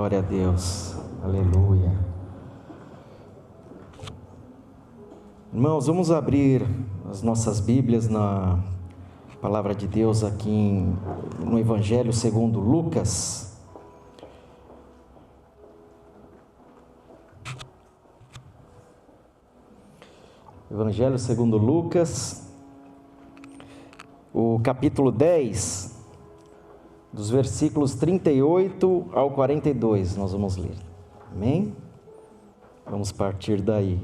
Glória a Deus, aleluia. Irmãos, vamos abrir as nossas Bíblias na Palavra de Deus aqui no Evangelho segundo Lucas. Evangelho segundo Lucas, o capítulo 10, dos versículos 38 ao 42, nós vamos ler. Amém? Vamos partir daí.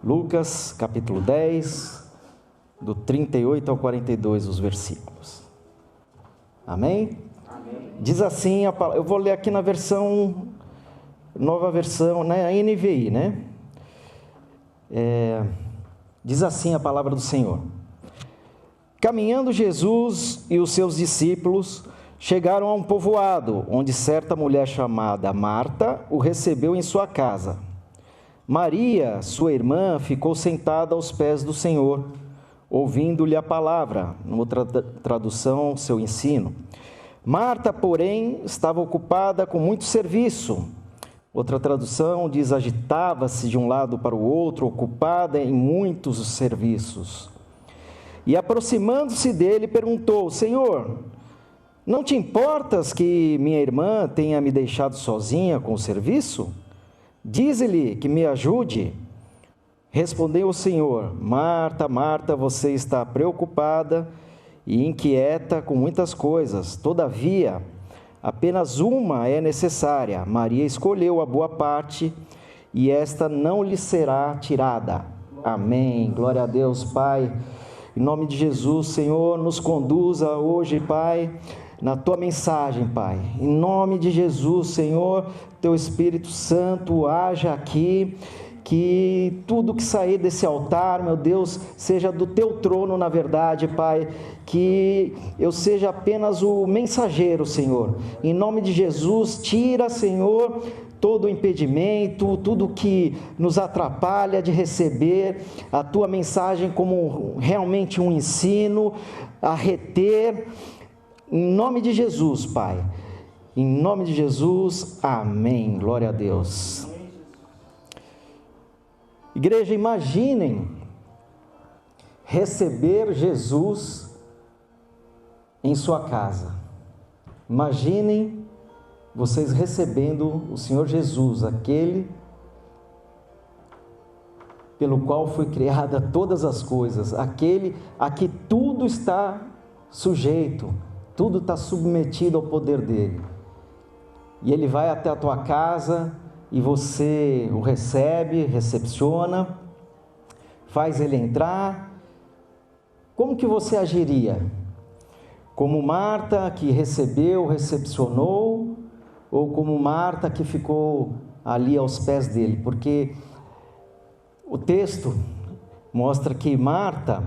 Lucas, capítulo 10, do 38 ao 42, os versículos. Amém? Amém. Diz assim, eu vou ler aqui na versão, nova versão, na NVI, né? Diz assim a palavra do Senhor: Caminhando Jesus e os seus discípulos chegaram a um povoado, onde certa mulher chamada Marta o recebeu em sua casa. Maria, sua irmã, ficou sentada aos pés do Senhor, ouvindo-lhe a palavra, numa outra tradução, seu ensino. Marta, porém, estava ocupada com muito serviço. Outra tradução diz: agitava-se de um lado para o outro, ocupada em muitos serviços. E aproximando-se dele, perguntou: Senhor, não te importas que minha irmã tenha me deixado sozinha com o serviço? Dize-lhe que me ajude. Respondeu o Senhor: Marta, Marta, você está preocupada e inquieta com muitas coisas. Todavia, apenas uma é necessária. Maria escolheu a boa parte e esta não lhe será tirada. Amém. Glória a Deus, Pai. Em nome de Jesus, Senhor, nos conduza hoje, Pai, na Tua mensagem, Pai. Em nome de Jesus, Senhor, Teu Espírito Santo haja aqui. Que tudo que sair desse altar, meu Deus, seja do Teu trono, na verdade, Pai. Que eu seja apenas o mensageiro, Senhor. Em nome de Jesus, tira, Senhor, todo o impedimento, tudo que nos atrapalha de receber a Tua mensagem como realmente um ensino, a reter. Em nome de Jesus, Pai. Em nome de Jesus, amém. Glória a Deus. Igreja, imaginem receber Jesus em sua casa. Imaginem vocês recebendo o Senhor Jesus, aquele pelo qual foi criada todas as coisas, aquele a que tudo está sujeito, tudo está submetido ao poder dele. E ele vai até a tua casa e você o recebe, recepciona, faz ele entrar. Como que você agiria? Como Marta, que recebeu, recepcionou, ou como Marta, que ficou ali aos pés dele? Porque o texto mostra que Marta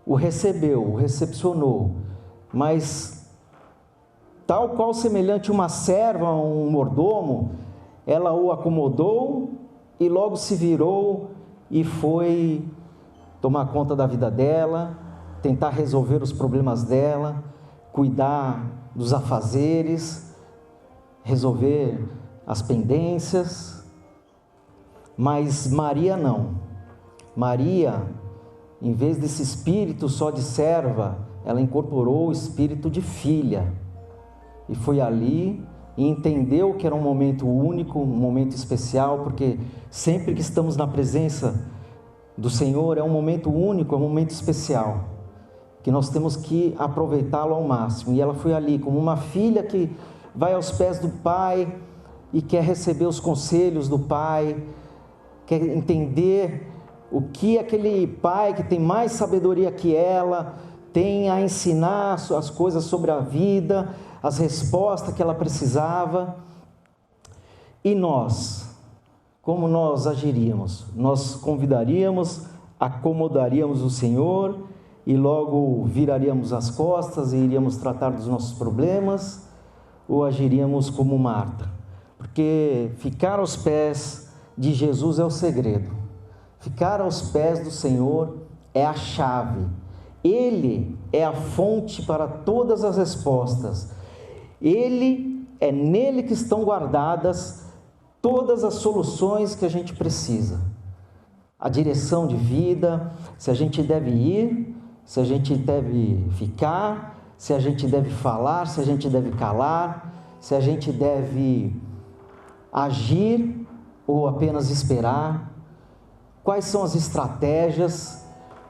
o recebeu, o recepcionou, mas tal qual semelhante uma serva, um mordomo, ela o acomodou e logo se virou e foi tomar conta da vida dela, tentar resolver os problemas dela, cuidar dos afazeres, resolver as pendências. Mas Maria não. Maria, em vez desse espírito só de serva, ela incorporou o espírito de filha. E foi ali e entendeu que era um momento único, um momento especial, porque sempre que estamos na presença do Senhor é um momento único, é um momento especial, que nós temos que aproveitá-lo ao máximo. E ela foi ali como uma filha que vai aos pés do Pai e quer receber os conselhos do Pai, quer entender o que aquele Pai que tem mais sabedoria que ela tem a ensinar as coisas sobre a vida, as respostas que ela precisava. E nós, como nós agiríamos? Nós convidaríamos, acomodaríamos o Senhor e logo viraríamos as costas e iríamos tratar dos nossos problemas, ou agiríamos como Marta? Porque ficar aos pés de Jesus é o segredo. Ficar aos pés do Senhor é a chave. Ele é a fonte para todas as respostas. É nele que estão guardadas todas as soluções que a gente precisa. A direção de vida, se a gente deve ir, se a gente deve ficar, se a gente deve falar, se a gente deve calar, se a gente deve agir ou apenas esperar, quais são as estratégias,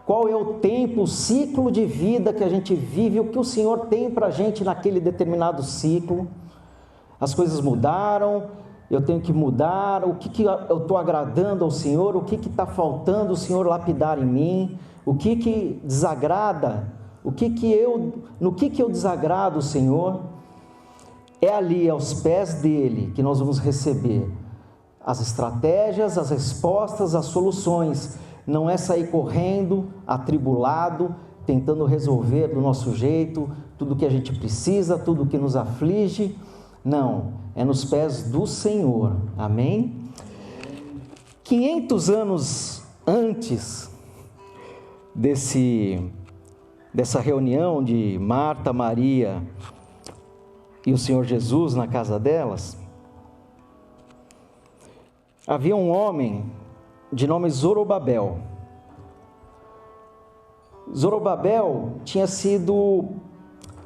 qual é o tempo, o ciclo de vida que a gente vive, o que o Senhor tem para a gente naquele determinado ciclo. As coisas mudaram, eu tenho que mudar, o que eu estou agradando ao Senhor, o que está faltando o Senhor lapidar em mim, o que desagrada, no que eu desagrado o Senhor. É ali, aos pés dele, que nós vamos receber as estratégias, as respostas, as soluções. Não é sair correndo, atribulado, tentando resolver do nosso jeito tudo que a gente precisa, tudo que nos aflige. Não, é nos pés do Senhor, amém? 500 anos antes dessa reunião de Marta, Maria e o Senhor Jesus na casa delas, havia um homem de nome Zorobabel. Zorobabel tinha sido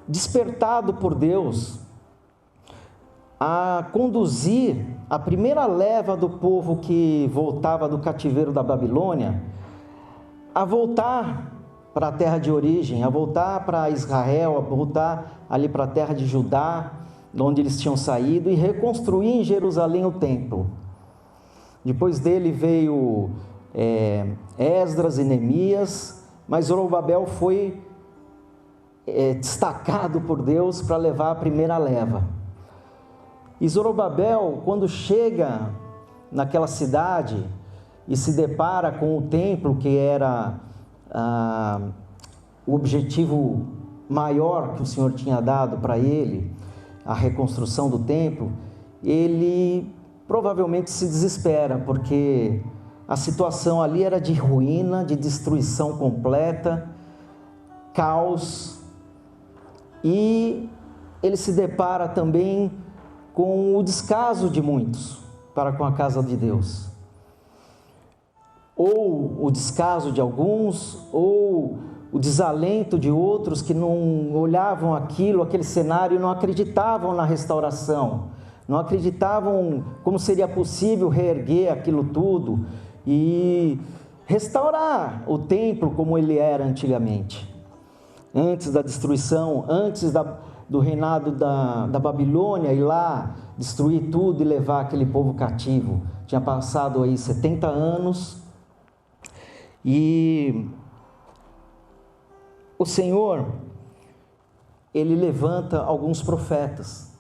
despertado por Deus a conduzir a primeira leva do povo que voltava do cativeiro da Babilônia, a voltar para a terra de origem, a voltar para Israel, a voltar ali para a terra de Judá, de onde eles tinham saído, e reconstruir em Jerusalém o templo. Depois dele veio Esdras e Neemias, mas Zorobabel foi destacado por Deus para levar a primeira leva. E Zorobabel, quando chega naquela cidade e se depara com o templo, que era o objetivo maior que o Senhor tinha dado para ele, a reconstrução do templo, ele provavelmente se desespera, porque a situação ali era de ruína, de destruição completa, caos, e ele se depara também com o descaso de muitos para com a casa de Deus, ou o descaso de alguns, ou o desalento de outros que não olhavam aquele cenário e não acreditavam na restauração, não acreditavam como seria possível reerguer aquilo tudo e restaurar o templo como ele era antigamente, antes da destruição, antes do reinado da Babilônia, ir lá destruir tudo e levar aquele povo cativo. Tinha passado aí 70 anos e o Senhor, ele levanta alguns profetas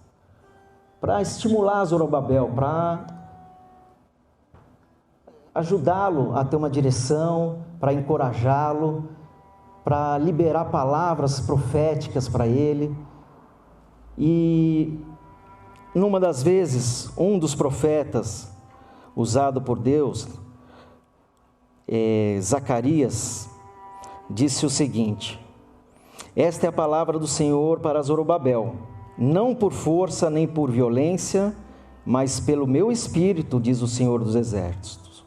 para estimular Zorobabel, para ajudá-lo a ter uma direção, para encorajá-lo, para liberar palavras proféticas para ele. E numa das vezes, um dos profetas usado por Deus, Zacarias, disse o seguinte: esta é a palavra do Senhor para Zorobabel, não por força nem por violência, mas pelo meu espírito, diz o Senhor dos exércitos.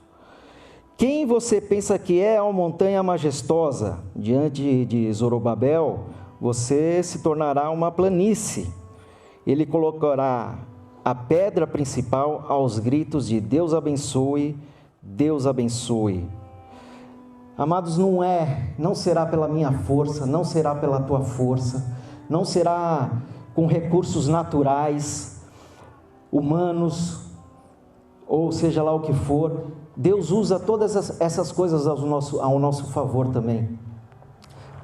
Quem você pensa que é a montanha majestosa? Diante de Zorobabel, você se tornará uma planície. Ele colocará a pedra principal aos gritos de Deus abençoe, Deus abençoe. Amados, não será pela minha força, não será pela tua força, não será com recursos naturais, humanos, ou seja lá o que for. Deus usa todas essas coisas ao nosso favor também.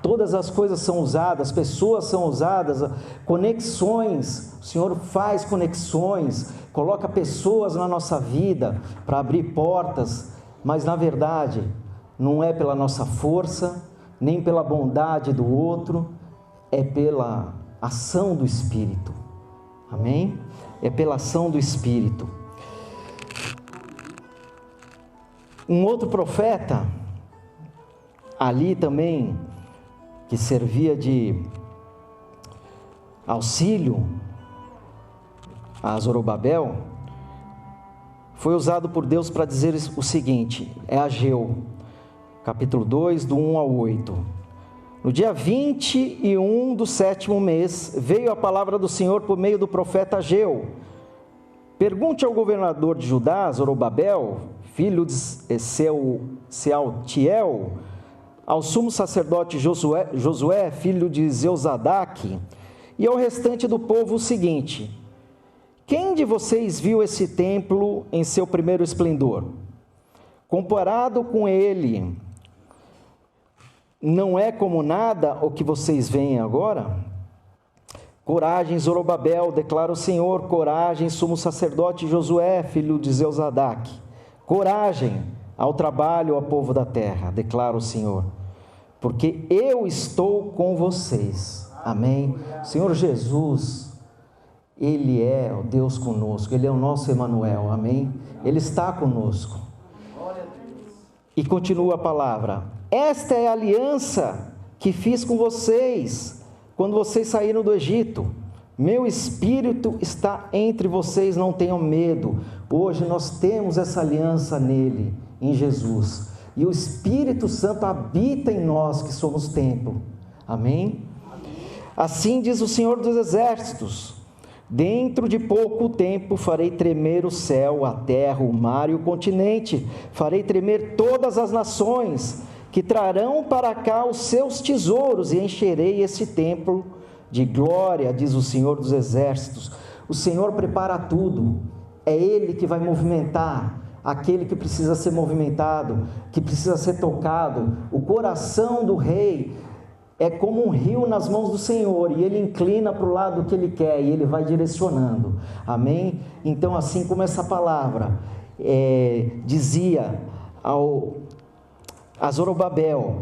Todas as coisas são usadas, pessoas são usadas, conexões, o Senhor faz conexões, coloca pessoas na nossa vida para abrir portas, mas na verdade não é pela nossa força, nem pela bondade do outro, é pela ação do Espírito, amém? É pela ação do Espírito. Um outro profeta, ali também, que servia de auxílio a Zorobabel, foi usado por Deus para dizer o seguinte, é Ageu, capítulo 2, do 1 ao 8. No dia 21 do 7º mês, veio a palavra do Senhor por meio do profeta Ageu. Pergunte ao governador de Judá, Zorobabel, filho de Sealtiel, ao sumo sacerdote Josué, filho de Zeuzadaque, e ao restante do povo o seguinte: quem de vocês viu esse templo em seu primeiro esplendor? Comparado com ele, não é como nada o que vocês veem agora? Coragem, Zorobabel, declara o Senhor, coragem, sumo sacerdote Josué, filho de Zeuzadaque. Coragem ao trabalho, ao povo da terra, declara o Senhor, porque eu estou com vocês. Amém. Senhor Jesus, Ele é o Deus conosco, Ele é o nosso Emanuel, amém? Ele está conosco. E continua a palavra: esta é a aliança que fiz com vocês, quando vocês saíram do Egito. Meu Espírito está entre vocês, não tenham medo. Hoje nós temos essa aliança nele, em Jesus. E o Espírito Santo habita em nós, que somos templo. Amém? Assim diz o Senhor dos Exércitos: dentro de pouco tempo farei tremer o céu, a terra, o mar e o continente. Farei tremer todas as nações, que trarão para cá os seus tesouros, e encherei esse templo de glória, diz o Senhor dos Exércitos. O Senhor prepara tudo, é Ele que vai movimentar aquele que precisa ser movimentado, que precisa ser tocado. O coração do rei é como um rio nas mãos do Senhor, e Ele inclina para o lado que Ele quer, e Ele vai direcionando, amém? Então, assim como essa palavra dizia a Zorobabel,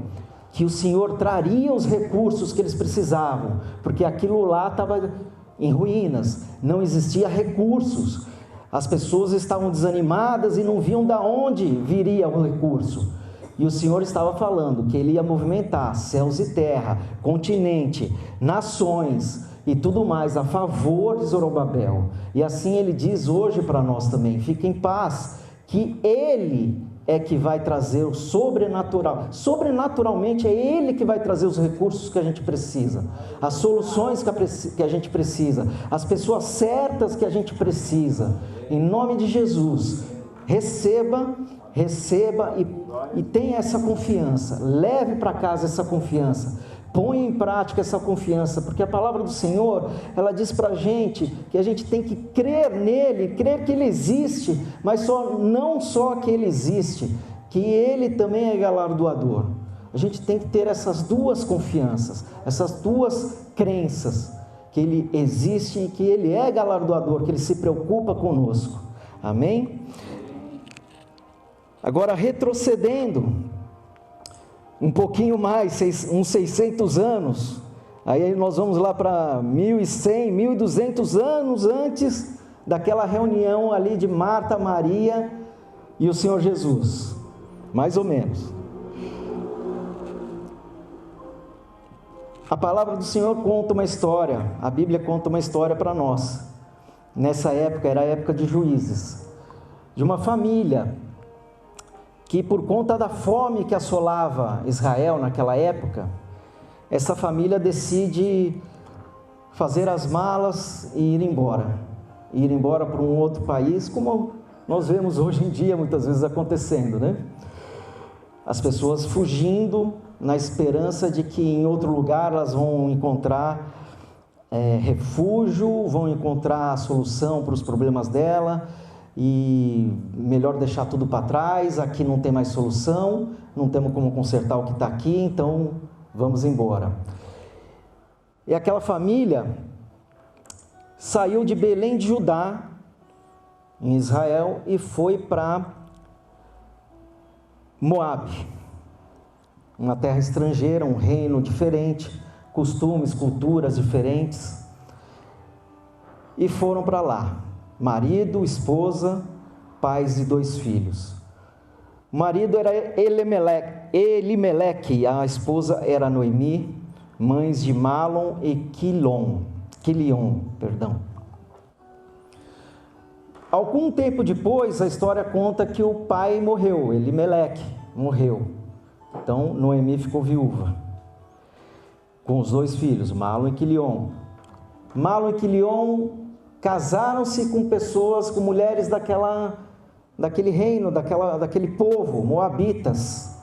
que o Senhor traria os recursos que eles precisavam, porque aquilo lá estava em ruínas, não existia recursos, as pessoas estavam desanimadas e não viam de onde viria o recurso, e o Senhor estava falando que Ele ia movimentar céus e terra, continente, nações e tudo mais a favor de Zorobabel. E assim Ele diz hoje para nós também: fiquem em paz, que Ele é que vai trazer o sobrenatural. Sobrenaturalmente é Ele que vai trazer os recursos que a gente precisa, as soluções que a gente precisa, as pessoas certas que a gente precisa. Em nome de Jesus, receba e tenha essa confiança, leve para casa essa confiança, põe em prática essa confiança, porque a palavra do Senhor, ela diz para a gente que a gente tem que crer nele, crer que Ele existe, mas não só que Ele existe, que Ele também é galardoador. A gente tem que ter essas duas confianças, essas duas crenças, que Ele existe e que Ele é galardoador, que Ele se preocupa conosco, amém? Agora, retrocedendo um pouquinho mais, uns 600 anos, aí nós vamos lá para 1100, 1200 anos antes daquela reunião ali de Marta, Maria e o Senhor Jesus, mais ou menos. A palavra do Senhor conta uma história, a Bíblia conta uma história para nós. Nessa época, era a época de Juízes, de uma família que, por conta da fome que assolava Israel naquela época, essa família decide fazer as malas e ir embora para um outro país, como nós vemos hoje em dia muitas vezes acontecendo, né? As pessoas fugindo na esperança de que em outro lugar elas vão encontrar refúgio, vão encontrar a solução para os problemas dela, e melhor deixar tudo para trás, aqui não tem mais solução, não temos como consertar o que está aqui, então vamos embora. E aquela família saiu de Belém de Judá, em Israel, e foi para Moabe, uma terra estrangeira, um reino diferente, costumes, culturas diferentes, e foram para lá. Marido, esposa, pais de 2 filhos. O marido era Elimeleque, a esposa era Noemi, mães de Malom e Quilion. Algum tempo depois, a história conta que o pai morreu, Elimeleque morreu. Então, Noemi ficou viúva, com os 2 filhos, Malom e Quilion. Malom e Quilion casaram-se com pessoas, com mulheres daquele reino, daquele povo, moabitas.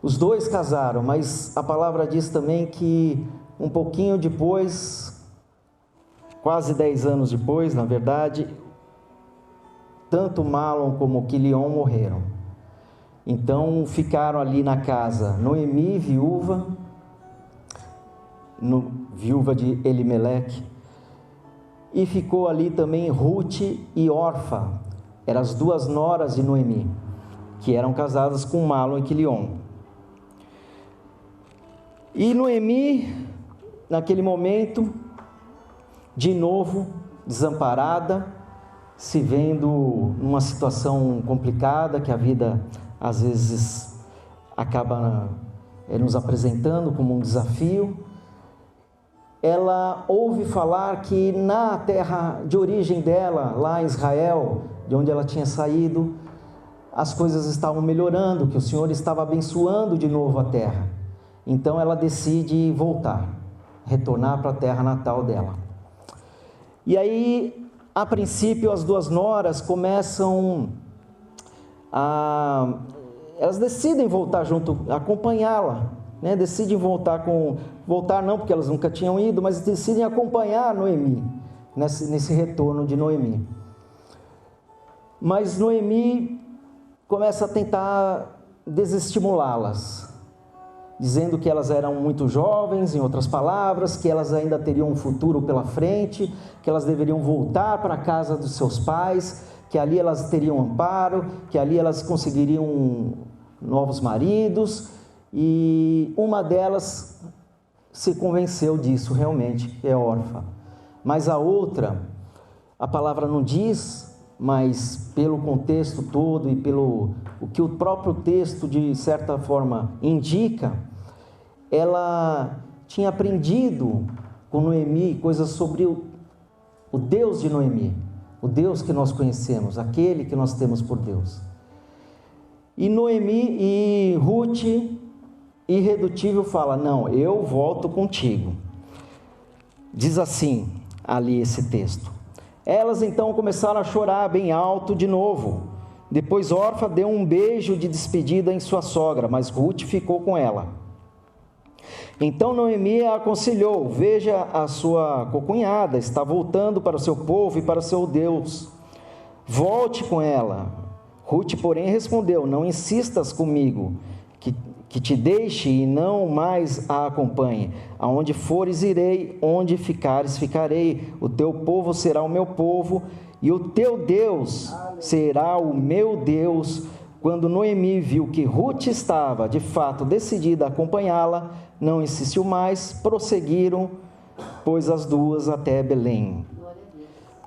Os 2 casaram, mas a palavra diz também que um pouquinho depois, quase 10 anos depois, na verdade, tanto Malom como Quilion morreram. Então ficaram ali na casa Noemi, viúva de Elimeleque, e ficou ali também Ruth e Orfa, eram as 2 noras de Noemi, que eram casadas com Malom e Quilion. E Noemi, naquele momento, de novo desamparada, se vendo numa situação complicada, que a vida às vezes acaba nos apresentando como um desafio, ela ouve falar que na terra de origem dela, lá em Israel, de onde ela tinha saído, as coisas estavam melhorando, que o Senhor estava abençoando de novo a terra. Então ela decide voltar, retornar para a terra natal dela. E aí, a princípio, as 2 noras elas decidem voltar junto, acompanhá-la, né? Decidem voltar não porque elas nunca tinham ido, mas decidem acompanhar Noemi, nesse retorno de Noemi. Mas Noemi começa a tentar desestimulá-las, dizendo que elas eram muito jovens, em outras palavras, que elas ainda teriam um futuro pela frente, que elas deveriam voltar para a casa dos seus pais, que ali elas teriam amparo, que ali elas conseguiriam novos maridos, e uma delas se convenceu disso realmente, é Orfa. Mas a outra, a palavra não diz, mas pelo contexto todo e pelo o que o próprio texto de certa forma indica, ela tinha aprendido com Noemi coisas sobre o Deus de Noemi, o Deus que nós conhecemos, aquele que nós temos por Deus. E Noemi e Ruth, irredutível, fala: não, eu volto contigo. Diz assim ali esse texto: elas então começaram a chorar bem alto de novo. Depois Orfa deu um beijo de despedida em sua sogra, mas Ruth ficou com ela. Então Noemi a aconselhou: veja, a sua cocunhada está voltando para o seu povo e para o seu Deus, volte com ela. Ruth, porém, respondeu: não insistas comigo, que te deixe e não mais a acompanhe. Aonde fores irei, onde ficares ficarei, o teu povo será o meu povo e o teu Deus será o meu Deus. Quando Noemi viu que Ruth estava de fato decidida a acompanhá-la, não insistiu mais, prosseguiram, pois as 2 até Belém.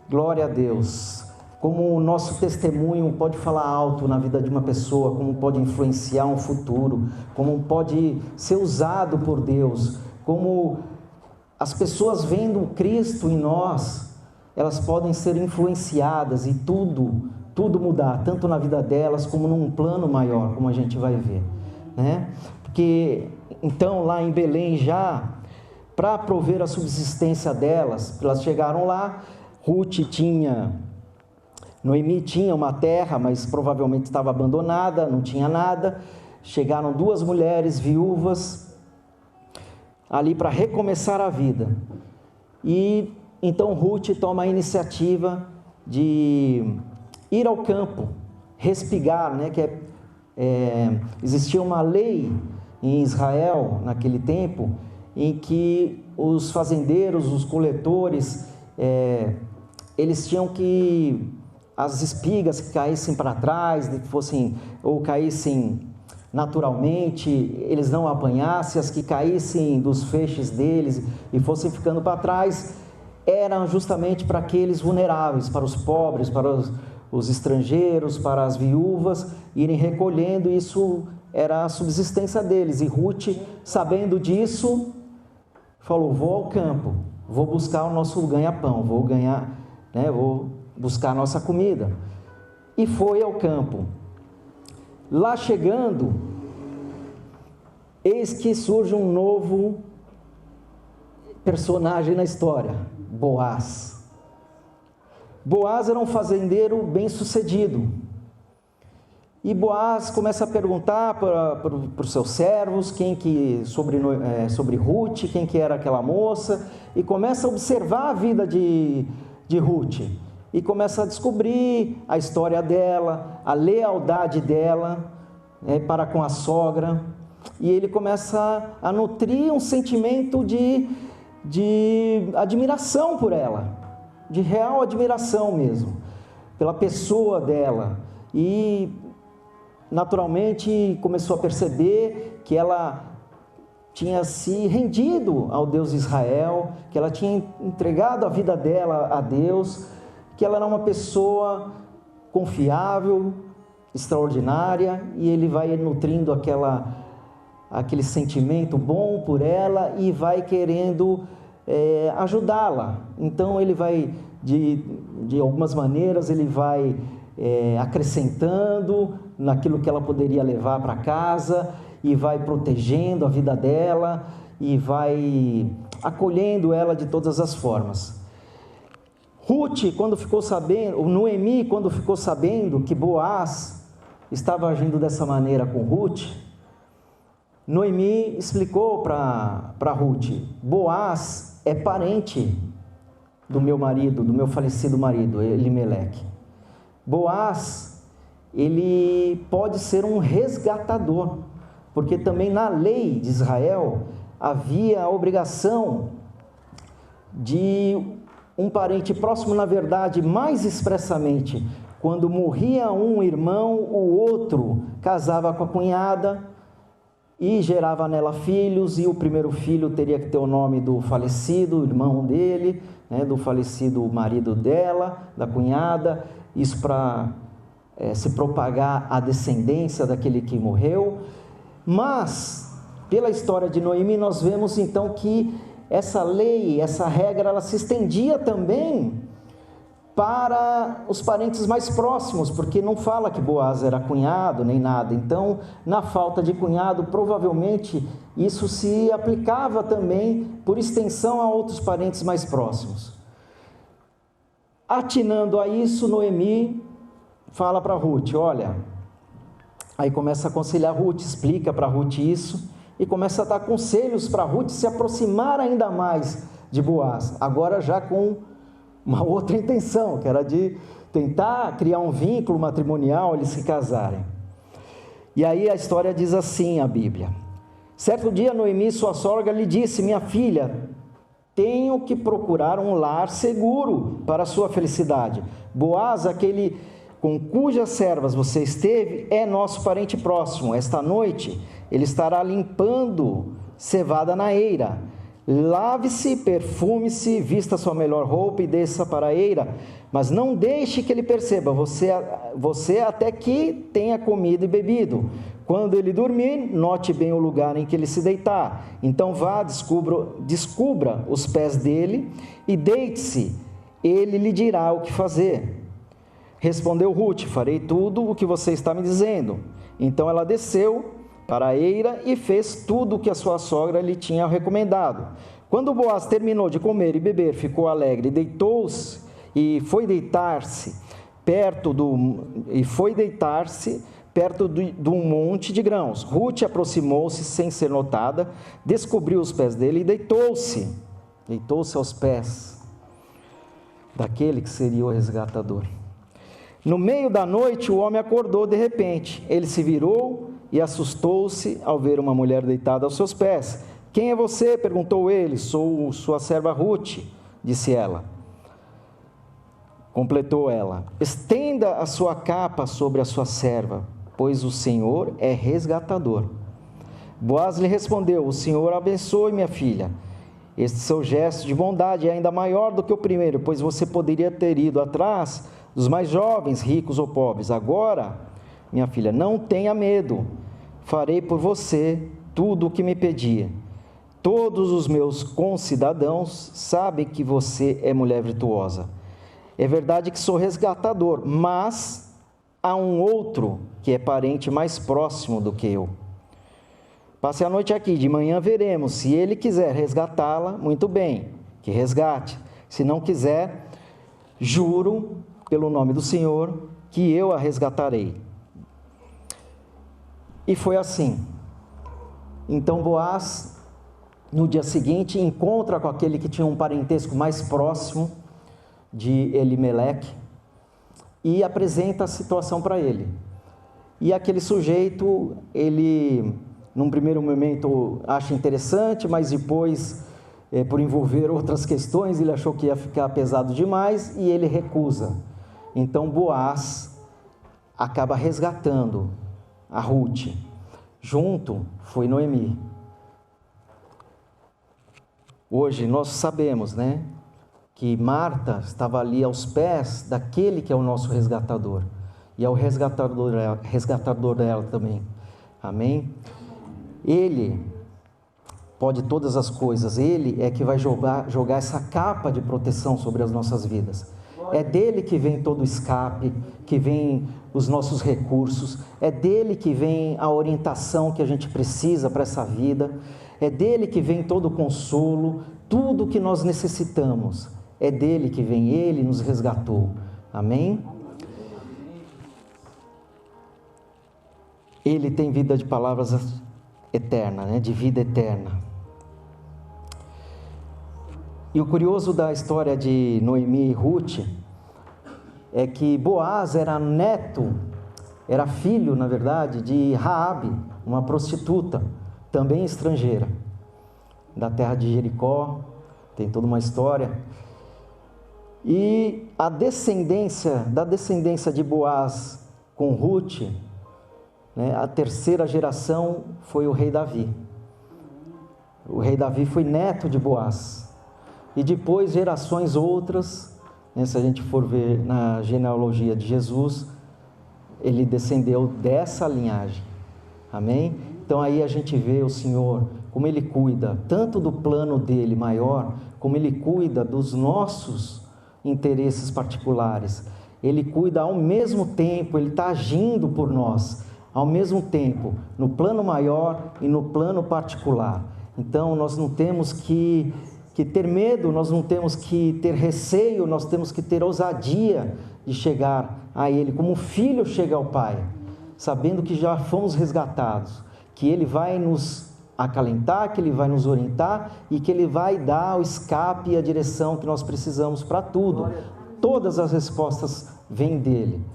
Glória a Deus. Como o nosso testemunho pode falar alto na vida de uma pessoa, como pode influenciar um futuro, como pode ser usado por Deus, como as pessoas vendo Cristo em nós, elas podem ser influenciadas e tudo mudar, tanto na vida delas como num plano maior, como a gente vai ver, né? Porque então lá em Belém já, para prover a subsistência delas, elas chegaram lá, Noemi tinha uma terra, mas provavelmente estava abandonada, não tinha nada. Chegaram 2 mulheres viúvas ali para recomeçar a vida. E então Ruth toma a iniciativa de ir ao campo, respigar, né? Existia uma lei em Israel naquele tempo em que os fazendeiros, os coletores, eles tinham que as espigas que caíssem para trás, ou caíssem naturalmente, eles não apanhassem, as que caíssem dos feixes deles e fossem ficando para trás, eram justamente para aqueles vulneráveis, para os pobres, para os estrangeiros, para as viúvas, irem recolhendo. Isso era a subsistência deles. E Ruth, sabendo disso, falou: vou ao campo, vou buscar o nosso ganha-pão, vou buscar a nossa comida. E foi ao campo. Lá chegando, eis que surge um novo personagem na história, Boaz. Boaz era um fazendeiro bem-sucedido. E Boaz começa a perguntar para os seus servos sobre Ruth, quem que era aquela moça, e começa a observar a vida de Ruth. E começa a descobrir a história dela, a lealdade dela para com a sogra. E ele começa a nutrir um sentimento de admiração por ela, de real admiração mesmo, pela pessoa dela. E naturalmente começou a perceber que ela tinha se rendido ao Deus de Israel, que ela tinha entregado a vida dela a Deus, que ela era uma pessoa confiável, extraordinária, e ele vai nutrindo aquele sentimento bom por ela e vai querendo ajudá-la. Então ele vai, de algumas maneiras, ele vai acrescentando naquilo que ela poderia levar para casa, e vai protegendo a vida dela, e vai acolhendo ela de todas as formas. Noemi, quando ficou sabendo que Boaz estava agindo dessa maneira com Ruth, Noemi explicou para Ruth: Boaz é parente do meu falecido marido, Elimeleque. Boaz, ele pode ser um resgatador, porque também na lei de Israel havia a obrigação de um parente próximo, na verdade, mais expressamente, quando morria um irmão, o outro casava com a cunhada e gerava nela filhos, e o primeiro filho teria que ter o nome do falecido irmão dele, do falecido marido dela, da cunhada, isso para se propagar a descendência daquele que morreu. Mas, pela história de Noemi, nós vemos então que essa lei, essa regra, ela se estendia também para os parentes mais próximos, porque não fala que Boaz era cunhado nem nada. Então, na falta de cunhado, provavelmente isso se aplicava também por extensão a outros parentes mais próximos. Atinando a isso, Noemi fala para Ruth: olha, aí começa a aconselhar Ruth, explica para Ruth isso, e começa a dar conselhos para Ruth se aproximar ainda mais de Boaz, agora já com uma outra intenção, que era de tentar criar um vínculo matrimonial, eles se casarem. E aí a história diz assim, a Bíblia: certo dia Noemi, sua sogra, lhe disse: minha filha, tenho que procurar um lar seguro para a sua felicidade. Boaz, aquele com cujas servas você esteve, é nosso parente próximo. Esta noite ele estará limpando cevada na eira. Lave-se, perfume-se, vista sua melhor roupa e desça para a eira, mas não deixe que ele perceba, você até que tenha comido e bebido. Quando ele dormir, note bem o lugar em que ele se deitar. Então vá, descubra os pés dele e deite-se, ele lhe dirá o que fazer. Respondeu Ruth: farei tudo o que você está me dizendo. Então ela desceu para a eira e fez tudo o que a sua sogra lhe tinha recomendado. Quando Boaz terminou de comer e beber, ficou alegre, deitou-se e foi deitar-se perto de um monte de grãos. Ruth aproximou-se sem ser notada, descobriu os pés dele e deitou-se aos pés daquele que seria o resgatador. No meio da noite, o homem acordou de repente. Ele se virou e assustou-se ao ver uma mulher deitada aos seus pés. Quem é você? Perguntou ele. Sou sua serva Ruth, disse ela. Completou ela: estenda a sua capa sobre a sua serva, pois o Senhor é resgatador. Boaz lhe respondeu: o Senhor abençoe, minha filha. Este seu gesto de bondade é ainda maior do que o primeiro, pois você poderia ter ido atrás dos mais jovens, ricos ou pobres. Agora, minha filha, não tenha medo. Farei por você tudo o que me pedir. Todos os meus concidadãos sabem que você é mulher virtuosa. É verdade que sou resgatador, mas há um outro que é parente mais próximo do que eu. Passe a noite aqui, de manhã veremos. Se ele quiser resgatá-la, muito bem, que resgate. Se não quiser, juro pelo nome do Senhor que eu a resgatarei. E foi assim. Então Boaz, no dia seguinte, encontra com aquele que tinha um parentesco mais próximo de Elimeleque e apresenta a situação para ele. E aquele sujeito, ele, num primeiro momento, acha interessante, mas depois, por envolver outras questões, ele achou que ia ficar pesado demais e ele recusa. Então Boaz acaba resgatando a Ruth. Junto foi Noemi. Hoje nós sabemos, né, que Marta estava ali aos pés daquele que é o nosso resgatador. E é o resgatador dela também. Amém? Ele pode todas as coisas. Ele é que vai jogar essa capa de proteção sobre as nossas vidas. É dele que vem todo o escape, que vem os nossos recursos. É dele que vem a orientação que a gente precisa para essa vida. É dele que vem todo o consolo, tudo que nós necessitamos. É dele que vem, ele nos resgatou. Amém? Ele tem vida de palavras eterna, né? De vida eterna. E o curioso da história de Noemi e Ruth é que Boaz era filho, na verdade, de Raabe, uma prostituta, também estrangeira, da terra de Jericó, tem toda uma história. E da descendência de Boaz com Ruth, né, a terceira geração foi o rei Davi. O rei Davi foi neto de Boaz. E depois gerações outras, né, se a gente for ver na genealogia de Jesus, ele descendeu dessa linhagem. Amém? Então aí a gente vê o Senhor, como Ele cuida, tanto do plano dEle maior, como Ele cuida dos nossos interesses particulares. Ele cuida ao mesmo tempo, Ele está agindo por nós, ao mesmo tempo, no plano maior e no plano particular. Então nós não temos que ter medo, nós não temos que ter receio, nós temos que ter ousadia de chegar a Ele, como um filho chega ao Pai, sabendo que já fomos resgatados, que Ele vai nos acalentar, que Ele vai nos orientar e que Ele vai dar o escape e a direção que nós precisamos para tudo. Todas as respostas vêm dEle.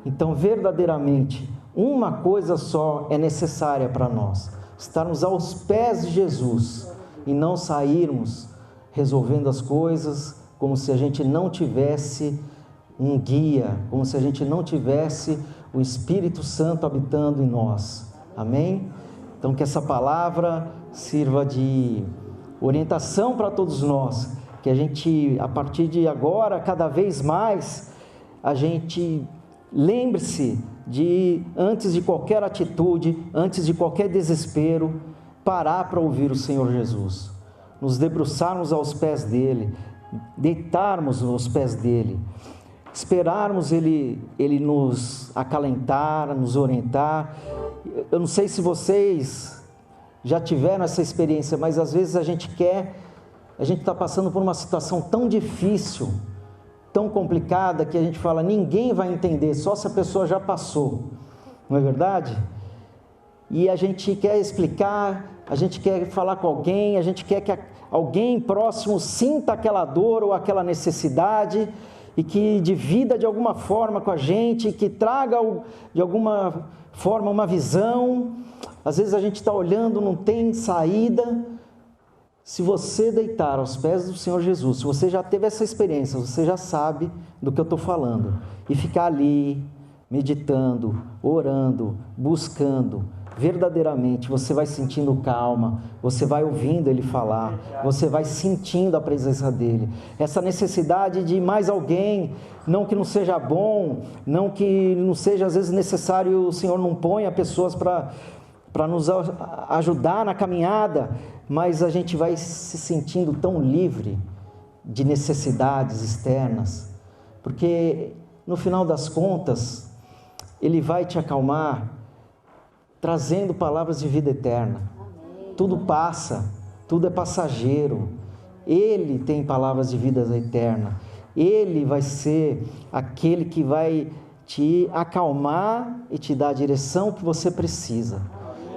Então, verdadeiramente, uma coisa só é necessária para nós: estarmos aos pés de Jesus e não sairmos resolvendo as coisas como se a gente não tivesse um guia, como se a gente não tivesse o Espírito Santo habitando em nós. Amém? Então que essa palavra sirva de orientação para todos nós, que a gente, a partir de agora, cada vez mais, a gente lembre-se de, antes de qualquer atitude, antes de qualquer desespero, parar para ouvir o Senhor Jesus, nos debruçarmos aos pés dEle, deitarmos aos pés dEle, esperarmos Ele nos acalentar, nos orientar. Eu não sei se vocês já tiveram essa experiência, mas às vezes a gente está passando por uma situação tão difícil, tão complicada, que a gente fala, ninguém vai entender, só se a pessoa já passou, não é verdade? E a gente quer explicar, a gente quer falar com alguém, a gente quer que alguém próximo sinta aquela dor ou aquela necessidade e que divida de alguma forma com a gente, que traga de alguma forma uma visão. Às vezes a gente está olhando, não tem saída. Se você deitar aos pés do Senhor Jesus, se você já teve essa experiência, você já sabe do que eu estou falando, e ficar ali, meditando, orando, buscando, verdadeiramente você vai sentindo calma, você vai ouvindo Ele falar, você vai sentindo a presença dEle. Essa necessidade de mais alguém, não que não seja bom, não que não seja às vezes necessário, o Senhor não ponha pessoas para para nos ajudar na caminhada, mas a gente vai se sentindo tão livre de necessidades externas, porque no final das contas, Ele vai te acalmar, trazendo palavras de vida eterna. Tudo passa, tudo é passageiro. Ele tem palavras de vida eterna. Ele vai ser aquele que vai te acalmar e te dar a direção que você precisa,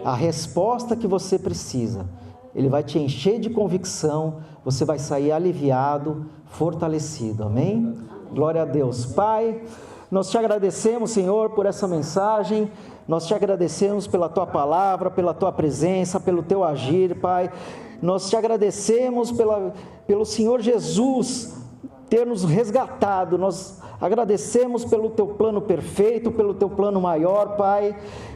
a resposta que você precisa. Ele vai te encher de convicção, você vai sair aliviado, fortalecido, amém? Glória a Deus. Pai, nós te agradecemos, Senhor, por essa mensagem, nós te agradecemos pela Tua palavra, pela Tua presença, pelo Teu agir, Pai. Nós te agradecemos pelo Senhor Jesus ter nos resgatado, nós agradecemos pelo Teu plano perfeito, pelo Teu plano maior, Pai.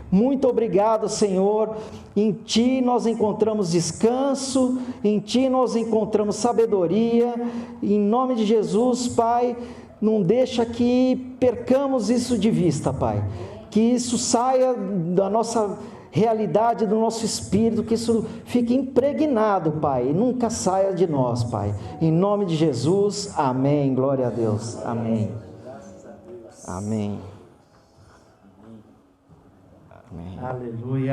Muito obrigado, Senhor. Em Ti nós encontramos descanso, em Ti nós encontramos sabedoria. Em nome de Jesus, Pai, não deixa que percamos isso de vista, Pai. Que isso saia da nossa realidade, do nosso espírito, que isso fique impregnado, Pai, e nunca saia de nós, Pai. Em nome de Jesus, amém. Glória a Deus, amém. Amém. Amém. Aleluia.